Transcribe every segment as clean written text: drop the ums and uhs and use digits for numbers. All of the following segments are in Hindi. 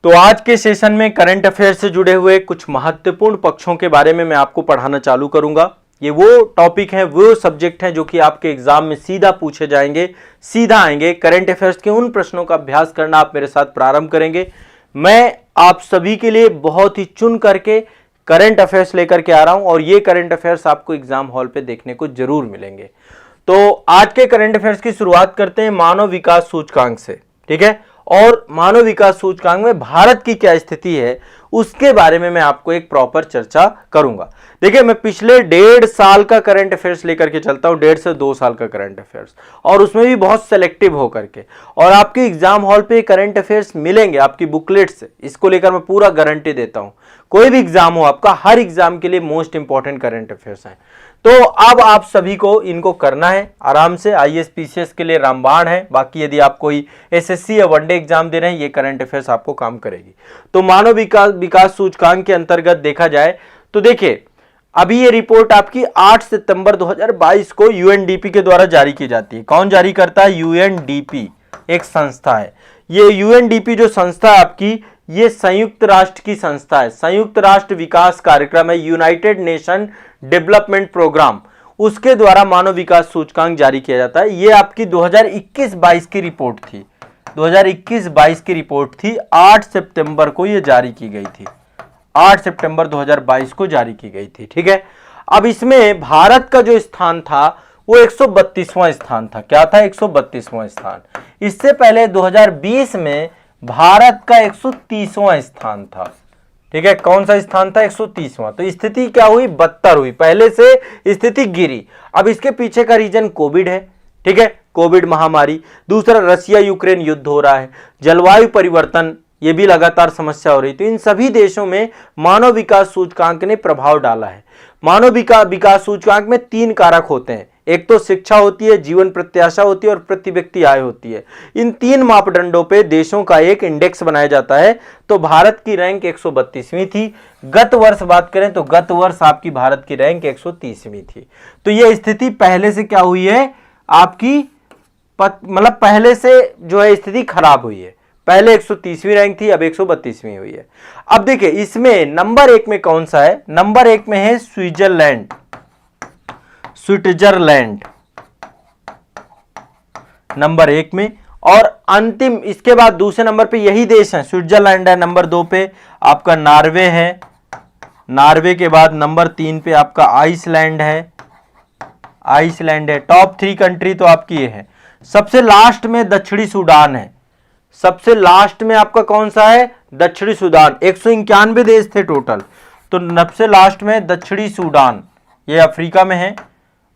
तो आज के सेशन में करंट अफेयर से जुड़े हुए कुछ महत्वपूर्ण पक्षों के बारे में मैं आपको पढ़ाना चालू करूंगा। ये वो टॉपिक हैं, वो सब्जेक्ट हैं जो कि आपके एग्जाम में सीधा पूछे जाएंगे, सीधा आएंगे। करंट अफेयर्स के उन प्रश्नों का अभ्यास करना आप मेरे साथ प्रारंभ करेंगे। मैं आप सभी के लिए बहुत ही चुन करके करंट अफेयर्स लेकर के आ रहा हूं और ये करंट अफेयर्स आपको एग्जाम हॉल पे देखने को जरूर मिलेंगे। तो आज के करंट अफेयर्स की शुरुआत करते हैं मानव विकास सूचकांक से, ठीक है। और मानव विकास सूचकांक में भारत की क्या स्थिति है उसके बारे में मैं आपको एक प्रॉपर चर्चा करूंगा। देखिए, मैं पिछले 1.5 साल का करंट अफेयर्स लेकर के चलता हूं, 1.5 से 2 साल का करंट अफेयर्स, और उसमें भी बहुत सेलेक्टिव होकर के, और आपके एग्जाम हॉल पे करंट अफेयर्स मिलेंगे आपकी बुकलेट से। इसको लेकर मैं पूरा गारंटी देता हूं। कोई भी एग्जाम हो आपका, हर एग्जाम के लिए मोस्ट इंपॉर्टेंट करंट अफेयर्स हैं। तो अब आप सभी को इनको करना है आराम से। आईएएस पीसीएस के लिए रामबाण है, बाकी यदि आप कोई एसएससी या वनडे एग्जाम दे रहे हैं, ये करंट अफेयर्स आपको काम करेगी। तो मानव विकास सूचकांक के अंतर्गत देखा जाए तो देखिए, अभी ये रिपोर्ट आपकी 8 सितंबर 2022 को यूएनडीपी के द्वारा जारी की जाती है। कौन जारी करता है? यूएनडीपी एक संस्था है। ये यूएनडीपी जो संस्था है आपकी, ये संयुक्त राष्ट्र की संस्था है। संयुक्त राष्ट्र विकास कार्यक्रम है, यूनाइटेड नेशन डेवलपमेंट प्रोग्राम, उसके द्वारा मानव विकास सूचकांक जारी किया जाता है। ये आपकी 2021-22 की रिपोर्ट थी। 2021-22 की रिपोर्ट थी। 8 सितंबर को ये जारी की गई थी। 8 सितंबर 2022 को जारी की गई थी, ठीक है। अब इसमें भारत का जो स्थान था वो 132वां स्थान था। क्या था? 132वां स्थान। इससे पहले 2020 में भारत का 130वां स्थान था, ठीक है। कौन सा स्थान था? 130वां। तो स्थिति क्या हुई? बदतर हुई, पहले से स्थिति गिरी। अब इसके पीछे का रीजन कोविड है, ठीक है, कोविड महामारी। दूसरा, रसिया यूक्रेन युद्ध हो रहा है, जलवायु परिवर्तन, ये भी लगातार समस्या हो रही। तो इन सभी देशों में मानव विकास सूचकांक ने प्रभाव डाला है। मानव विकास सूचकांक में 3 कारक होते हैं। एक तो शिक्षा होती है, जीवन प्रत्याशा होती है और प्रति व्यक्ति आय होती है। इन 3 मापदंडों पे देशों का एक इंडेक्स बनाया जाता है। तो भारत की रैंक 132वीं थी। गत वर्ष बात करें तो गत वर्ष आपकी भारत की रैंक 130वीं थी। तो यह स्थिति पहले से क्या हुई है आपकी, मतलब पहले से जो है स्थिति खराब हुई है। पहले 130वीं रैंक थी, अब 132वीं हुई है। अब देखिए, इसमें नंबर 1 में कौन सा है? नंबर 1 में है स्विट्जरलैंड नंबर 1 में। और अंतिम, इसके बाद दूसरे नंबर पे यही देश है, स्विट्जरलैंड है। नंबर 2 पे आपका नॉर्वे है। नॉर्वे के बाद नंबर 3 पे आपका आइसलैंड है। टॉप 3 कंट्री तो आपकी ये है। सबसे लास्ट में दक्षिणी सूडान है। सबसे लास्ट में आपका कौन सा है? दक्षिणी सूडान। 191 देश थे टोटल, तो सबसे लास्ट में दक्षिणी सूडान, ये अफ्रीका में है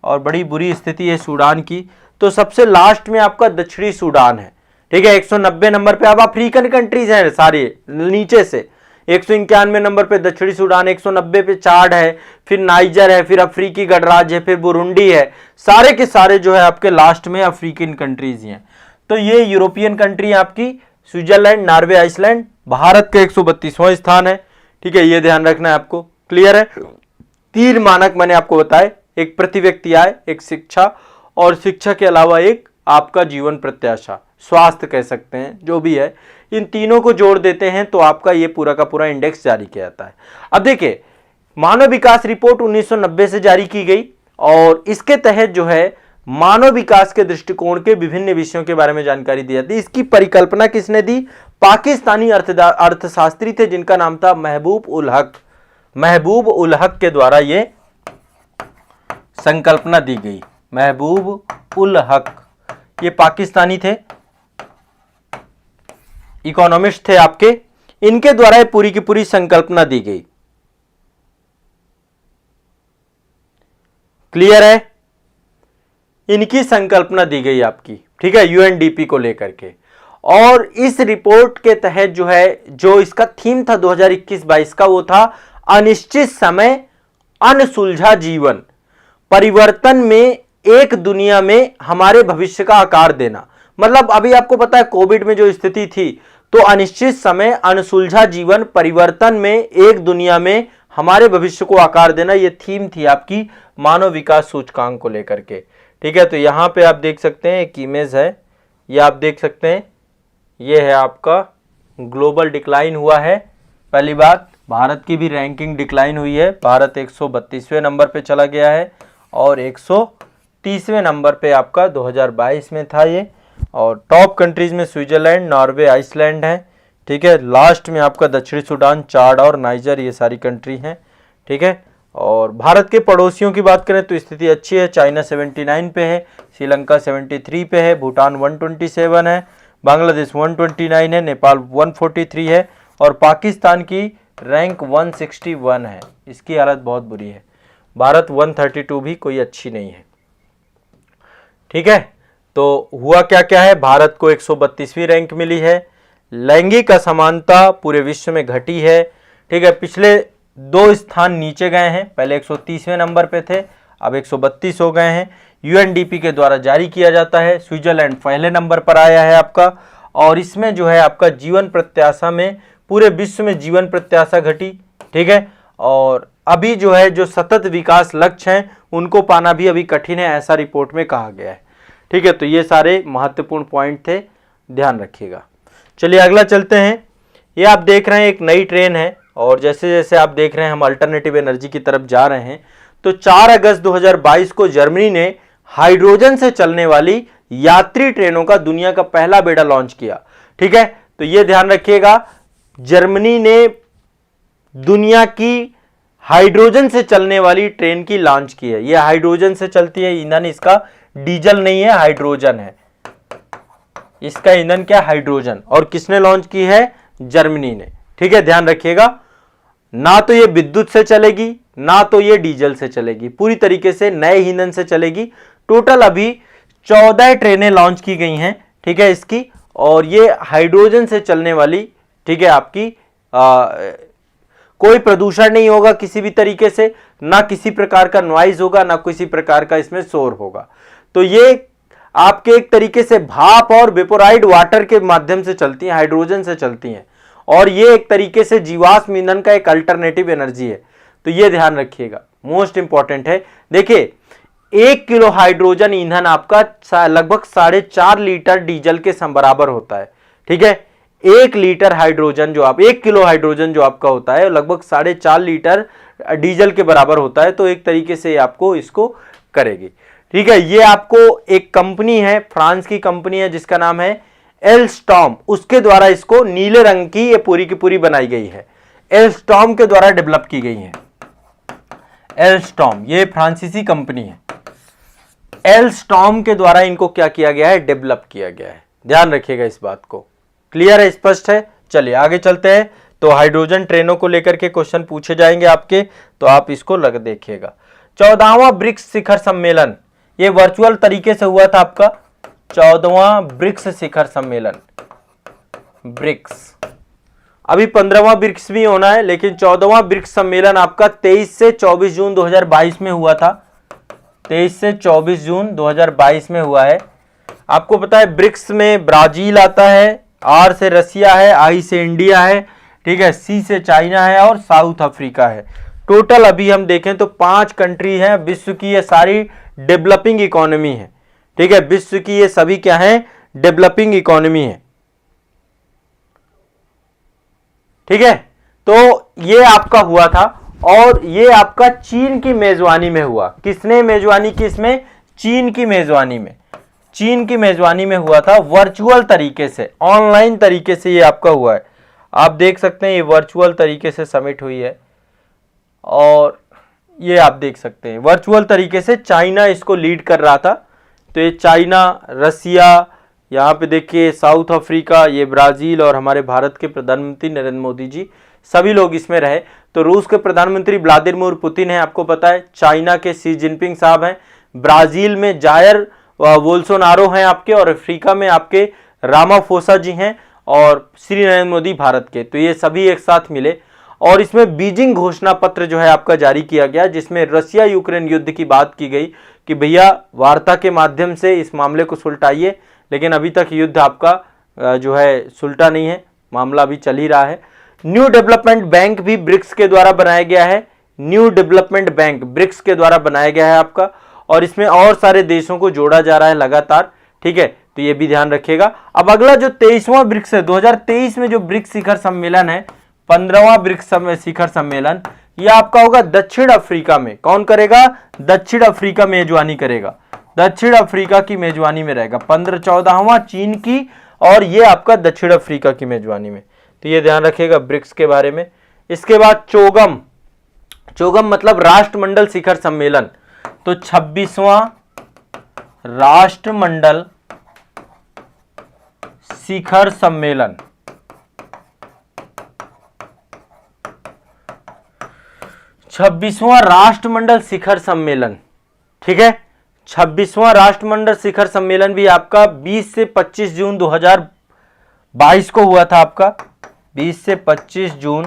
और बड़ी बुरी स्थिति है सूडान की। तो सबसे लास्ट में आपका दक्षिणी सूडान है, ठीक है। 190 नंबर पे अब अफ्रीकन कंट्रीज हैं सारे नीचे से। 191 नंबर पे दक्षिणी सूडान, 190 पे चाड है, फिर नाइजर है, फिर अफ्रीकी गणराज्य है, फिर बुरुंडी है। सारे के सारे जो है आपके लास्ट में अफ्रीकन कंट्रीज हैं। तो ये यूरोपियन कंट्री आपकी स्विट्जरलैंड, नॉर्वे, आइसलैंड। भारत का 132वां स्थान है, ठीक है। ये ध्यान रखना है आपको, क्लियर है। 3 मानक मैंने आपको बताए, एक प्रति व्यक्ति आय, एक शिक्षा, और शिक्षा के अलावा एक आपका जीवन प्रत्याशा, स्वास्थ्य कह सकते हैं, जो भी है। इन तीनों को जोड़ देते हैं तो आपका ये पूरा का पूरा इंडेक्स जारी किया जाता है। अब देखिए, मानव विकास रिपोर्ट 1990 से जारी की गई और इसके तहत जो है मानव विकास के दृष्टिकोण के विभिन्न विषयों के बारे में जानकारी दी जाती है। इसकी परिकल्पना किसने दी? पाकिस्तानी अर्थशास्त्री थे जिनका नाम था महबूब उल हक। महबूब उल हक के द्वारा ये संकल्पना दी गई। महबूब उल हक, ये पाकिस्तानी थे, इकोनॉमिस्ट थे आपके। इनके द्वारा ये पूरी की पूरी संकल्पना दी गई। क्लियर है? इनकी संकल्पना दी गई आपकी, ठीक है, यूएनडीपी को लेकर के। और इस रिपोर्ट के तहत जो है, जो इसका थीम था 2021-22 का, वो था अनिश्चित समय अनसुलझा जीवन, परिवर्तन में एक दुनिया में हमारे भविष्य का आकार देना। मतलब अभी आपको पता है कोविड में जो स्थिति थी, तो अनिश्चित समय अनसुलझा जीवन, परिवर्तन में एक दुनिया में हमारे भविष्य को आकार देना, ये थीम थी आपकी मानव विकास सूचकांक को लेकर के, ठीक है। तो यहां पे आप देख सकते हैं एक इमेज है, ये आप देख सकते हैं, ये है आपका ग्लोबल डिक्लाइन हुआ है। पहली बात, भारत की भी रैंकिंग डिक्लाइन हुई है। भारत 132वें नंबर पे चला गया है और 130वें नंबर पे आपका 2022 में था ये। और टॉप कंट्रीज में स्विट्जरलैंड, नॉर्वे, आइसलैंड है। ठीक है, लास्ट में आपका दक्षिणी सूडान, चाड और नाइजर, ये सारी कंट्री हैं। ठीक है, और भारत के पड़ोसियों की बात करें तो स्थिति अच्छी है। चाइना 79 पे है, श्रीलंका 73 पे है, भूटान 127 है, बांग्लादेश 129 है, नेपाल 143 है और पाकिस्तान की रैंक 161 है। इसकी हालत बहुत बुरी है। भारत 132 भी कोई अच्छी नहीं है। ठीक है, तो हुआ क्या क्या है, भारत को 132वीं रैंक मिली है। लैंगिक असमानता पूरे विश्व में घटी है। ठीक है, पिछले 2 स्थान नीचे गए हैं, पहले 130वें नंबर पे थे, अब 132 हो गए हैं। यूएनडीपी के द्वारा जारी किया जाता है। स्विट्जरलैंड पहले नंबर पर आया है आपका, और इसमें जो है आपका जीवन प्रत्याशा में पूरे विश्व में जीवन प्रत्याशा घटी। ठीक है, और अभी जो है जो सतत विकास लक्ष्य हैं उनको पाना भी अभी कठिन है, ऐसा रिपोर्ट में कहा गया है। ठीक है, तो ये सारे महत्वपूर्ण पॉइंट थे, ध्यान रखिएगा। चलिए अगला चलते हैं। ये आप देख रहे हैं एक नई ट्रेन है, और जैसे जैसे आप देख रहे हैं हम अल्टरनेटिव एनर्जी की तरफ जा रहे हैं। तो 4 अगस्त 2022 को जर्मनी ने हाइड्रोजन से चलने वाली यात्री ट्रेनों का दुनिया का पहला बेड़ा लॉन्च किया। ठीक है, तो यह ध्यान रखिएगा, जर्मनी ने दुनिया की हाइड्रोजन से चलने वाली ट्रेन की लॉन्च की है। यह हाइड्रोजन से चलती है, ईंधन इसका डीजल नहीं है, हाइड्रोजन है। इसका ईंधन क्या, हाइड्रोजन। और किसने लॉन्च की है, जर्मनी ने। ठीक है, ध्यान रखिएगा, ना तो ये विद्युत से चलेगी ना तो ये डीजल से चलेगी, पूरी तरीके से नए ईंधन से चलेगी। टोटल अभी 14 ट्रेनें लॉन्च की गई हैं। ठीक है, इसकी, और ये हाइड्रोजन से चलने वाली। ठीक है, आपकी कोई प्रदूषण नहीं होगा किसी भी तरीके से, ना किसी प्रकार का नॉइज होगा, ना किसी प्रकार का इसमें शोर होगा। तो ये आपके एक तरीके से भाप और वेपोराइड वाटर के माध्यम से चलती हैं, हाइड्रोजन से चलती हैं, और ये एक तरीके से जीवाश्म ईंधन का एक अल्टरनेटिव एनर्जी है। तो ये ध्यान रखिएगा, मोस्ट इंपॉर्टेंट है। देखिए, 1 किलो हाइड्रोजन ईंधन आपका लगभग 4.5 लीटर डीजल के बराबर होता है। ठीक है, 1 लीटर हाइड्रोजन जो आप 1 किलो हाइड्रोजन जो आपका होता है लगभग 4.5 लीटर डीजल के बराबर होता है। तो एक तरीके से आपको इसको करेगी। ठीक है, ये आपको एक कंपनी है, फ्रांस की कंपनी है जिसका नाम है एल्स्टॉम, उसके द्वारा इसको नीले रंग की ये पूरी की पूरी बनाई गई है। एल्स्टॉम के द्वारा डेवलप की गई है। एल्स्टॉम ये फ्रांसीसी कंपनी है। एल्स्टॉम के द्वारा इनको क्या किया गया है, डेवलप किया गया है। ध्यान रखिएगा इस बात को। क्लियर है, स्पष्ट है। चलिए आगे चलते हैं। तो हाइड्रोजन ट्रेनों को लेकर के क्वेश्चन पूछे जाएंगे आपके, तो आप इसको देखिएगा। 14वां ब्रिक्स शिखर सम्मेलन, ये वर्चुअल तरीके से हुआ था आपका 14वां ब्रिक्स शिखर सम्मेलन, ब्रिक्स। अभी 15वां ब्रिक्स भी होना है, लेकिन 14वां ब्रिक्स सम्मेलन आपका 23 से 24 जून 2022 में हुआ था। 23 से 24 जून 2022 में हुआ है। आपको पता है ब्रिक्स में ब्राजील आता है, आर से रसिया है, आई से इंडिया है, ठीक है, सी से चाइना है और साउथ अफ्रीका है। टोटल अभी हम देखें तो 5 कंट्री हैं। विश्व की ये सारी डेवलपिंग इकोनॉमी है। ठीक है, विश्व की ये सभी क्या है, डेवलपिंग इकोनॉमी है। ठीक है, तो ये आपका हुआ था, और ये आपका चीन की मेजबानी में हुआ। किसने मेजबानी की इसमें, चीन की मेजबानी में। चीन की मेजबानी में हुआ था, वर्चुअल तरीके से, ऑनलाइन तरीके से ये आपका हुआ है। आप देख सकते हैं ये वर्चुअल तरीके से समिट हुई है, और ये आप देख सकते हैं वर्चुअल तरीके से चाइना इसको लीड कर रहा था। तो ये चाइना, रसिया, यहाँ पे देखिए साउथ अफ्रीका, ये ब्राजील, और हमारे भारत के प्रधानमंत्री नरेंद्र मोदी जी, सभी लोग इसमें रहे। तो रूस के प्रधानमंत्री व्लादिमीर पुतिन है, आपको पता है, चाइना के शी जिनपिंग साहब हैं, ब्राजील में जायर बोल्सोनारो हैं आपके, और अफ्रीका में आपके रामाफोसा जी हैं, और श्री नरेंद्र मोदी भारत के। तो ये सभी एक साथ मिले, और इसमें बीजिंग घोषणा पत्र जो है आपका जारी किया गया, जिसमें रसिया यूक्रेन युद्ध की बात की गई कि भैया वार्ता के माध्यम से इस मामले को सुलटाइए। लेकिन अभी तक युद्ध आपका जो है सुलटा नहीं है, मामला अभी चल ही रहा है। न्यू डेवलपमेंट बैंक भी ब्रिक्स के द्वारा बनाया गया है। न्यू डेवलपमेंट बैंक ब्रिक्स के द्वारा बनाया गया है आपका, और इसमें और सारे देशों को जोड़ा जा रहा है लगातार। ठीक है, तो ये भी ध्यान रखिएगा। अब अगला जो 23वां ब्रिक्स है, 2023 में जो ब्रिक्स शिखर सम्मेलन है, 15वां ब्रिक्स शिखर सम्मेलन, ये आपका होगा दक्षिण अफ्रीका में। कौन करेगा? दक्षिण अफ्रीका मेजबानी करेगा, दक्षिण अफ्रीका की मेजबानी में रहेगा। 15-14वां चीन की, और ये आपका दक्षिण अफ्रीका की मेजबानी में। तो ये ध्यान रखिएगा ब्रिक्स के बारे में। इसके बाद चोगम, चोगम मतलब राष्ट्रमंडल शिखर सम्मेलन। तो 26वां राष्ट्रमंडल शिखर सम्मेलन, 26वां राष्ट्रमंडल शिखर सम्मेलन, ठीक है। 26वां राष्ट्रमंडल शिखर सम्मेलन भी आपका 20 से 25 जून 2022 को हुआ था। आपका 20 से 25 जून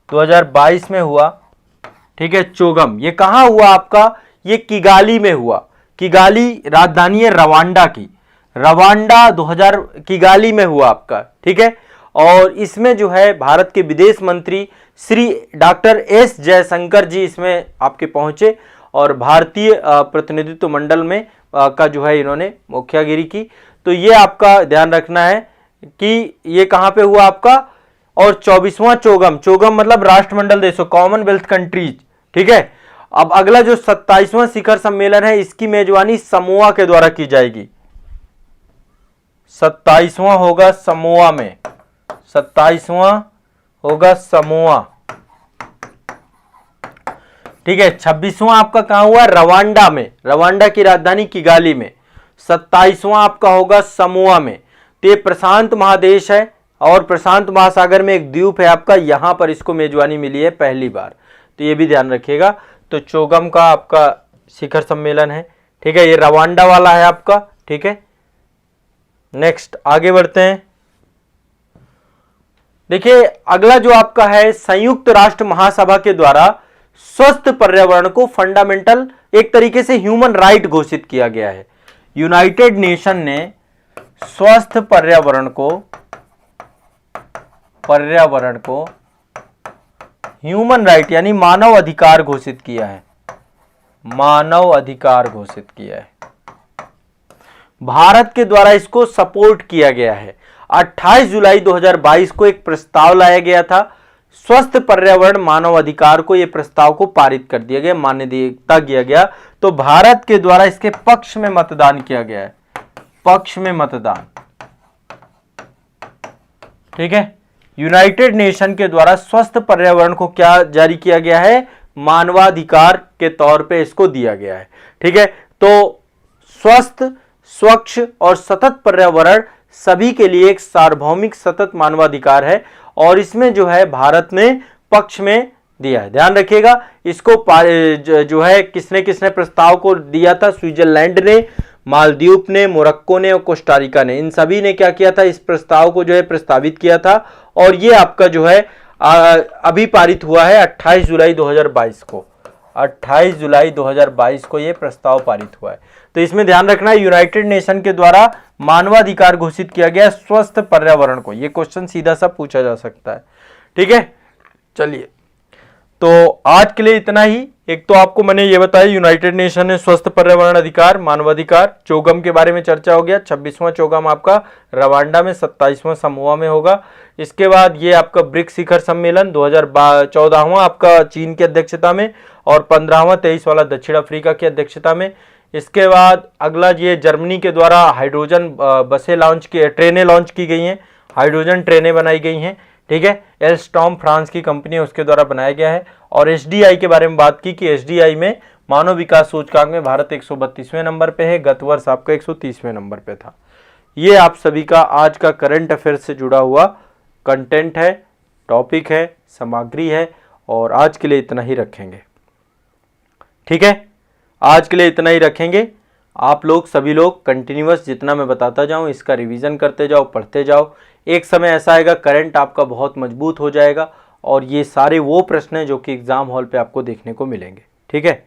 2022 में हुआ, ठीक है। चोगम ये कहां हुआ आपका? ये किगाली में हुआ। किगाली राजधानी है रवांडा की, रवांडा 2000 किगाली में हुआ आपका, ठीक है। और इसमें जो है भारत के विदेश मंत्री श्री डॉक्टर एस जयशंकर जी इसमें आपके पहुंचे, और भारतीय प्रतिनिधित्व मंडल में का जो है इन्होंने मुखियागिरी की। तो ये आपका ध्यान रखना है कि ये कहां पे हुआ आपका। और 24वां चोगम, चोगम मतलब राष्ट्रमंडल देशों, कॉमनवेल्थ कंट्रीज, ठीक है। अब अगला जो 27वां शिखर सम्मेलन है, इसकी मेजबानी समोआ के द्वारा की जाएगी। 27वां होगा समोआ में, 27वां होगा समोआ, ठीक है। 26वां आपका कहां हुआ? रवांडा में, रवांडा की राजधानी किगाली में। 27वां आपका होगा समोआ में। तो ये प्रशांत महादेश है, और प्रशांत महासागर में एक द्वीप है आपका, यहां पर इसको मेजबानी मिली है पहली बार। तो ये भी ध्यान रखिएगा। तो चोगम का आपका शिखर सम्मेलन है, ठीक है। ये रवांडा वाला है आपका, ठीक है। नेक्स्ट आगे बढ़ते हैं। देखिए अगला जो आपका है, संयुक्त राष्ट्र महासभा के द्वारा स्वस्थ पर्यावरण को फंडामेंटल, एक तरीके से ह्यूमन राइट घोषित किया गया है। यूनाइटेड नेशन ने स्वस्थ पर्यावरण को ह्यूमन राइट यानी मानव अधिकार घोषित किया है, मानव अधिकार घोषित किया है। भारत के द्वारा इसको सपोर्ट किया गया है। 28 जुलाई 2022 को एक प्रस्ताव लाया गया था, स्वस्थ पर्यावरण मानव अधिकार को, यह प्रस्ताव को पारित कर दिया गया, मान्यता दिया गया। तो भारत के द्वारा इसके पक्ष में मतदान किया गया है, पक्ष में मतदान, ठीक है। यूनाइटेड नेशन के द्वारा स्वस्थ पर्यावरण को क्या जारी किया गया है? मानवाधिकार के तौर पे इसको दिया गया है, ठीक है। तो स्वस्थ, स्वच्छ और सतत पर्यावरण सभी के लिए एक सार्वभौमिक सतत मानवाधिकार है, और इसमें जो है भारत ने पक्ष में दिया है। ध्यान रखिएगा इसको जो है किसने किसने प्रस्ताव को दिया था? स्विट्जरलैंड ने, मालदीव ने, मोरक्को ने और कोस्टारिका ने, इन सभी ने क्या किया था? इस प्रस्ताव को जो है प्रस्तावित किया था, और ये आपका जो है अभी पारित हुआ है 28 जुलाई 2022 को, 28 जुलाई 2022 को ये प्रस्ताव पारित हुआ है। तो इसमें ध्यान रखना है यूनाइटेड नेशन के द्वारा मानवाधिकार घोषित किया गया स्वस्थ पर्यावरण को। ये क्वेश्चन सीधा सा पूछा जा सकता है, ठीक है। चलिए तो आज के लिए इतना ही। एक तो आपको मैंने ये बताया यूनाइटेड नेशन ने स्वस्थ पर्यावरण अधिकार, मानवाधिकार, चोगम के बारे में चर्चा हो गया। 26वां चोगम आपका रवांडा में, 27वां समोआ में होगा। इसके बाद ये आपका ब्रिक्स शिखर सम्मेलन 2014वां आपका चीन की अध्यक्षता में, और 15वां 23 वाला दक्षिण अफ्रीका की अध्यक्षता में। इसके बाद अगला ये जर्मनी के द्वारा हाइड्रोजन बसें लॉन्च की, ट्रेनें लॉन्च की गई हैं, हाइड्रोजन ट्रेनें बनाई गई हैं, ठीक है। एल्स्टॉम फ्रांस की कंपनी है, उसके द्वारा बनाया गया है। और एसडीआई के बारे में बात की कि एसडीआई में मानव विकास सूचकांक में भारत 132वें नंबर पे है, गत वर्ष आपका 130वें नंबर पे था। ये आप सभी का आज का करंट अफेयर्स से जुड़ा हुआ कंटेंट है, टॉपिक है, सामग्री है, और आज के लिए इतना ही रखेंगे, ठीक है। आज के लिए इतना ही रखेंगे। आप लोग सभी लोग कंटिन्यूअस जितना मैं बताता जाऊं इसका रिवीजन करते जाओ, पढ़ते जाओ। एक समय ऐसा आएगा करंट आपका बहुत मजबूत हो जाएगा, और ये सारे वो प्रश्न हैं जो कि एग्जाम हॉल पे आपको देखने को मिलेंगे, ठीक है।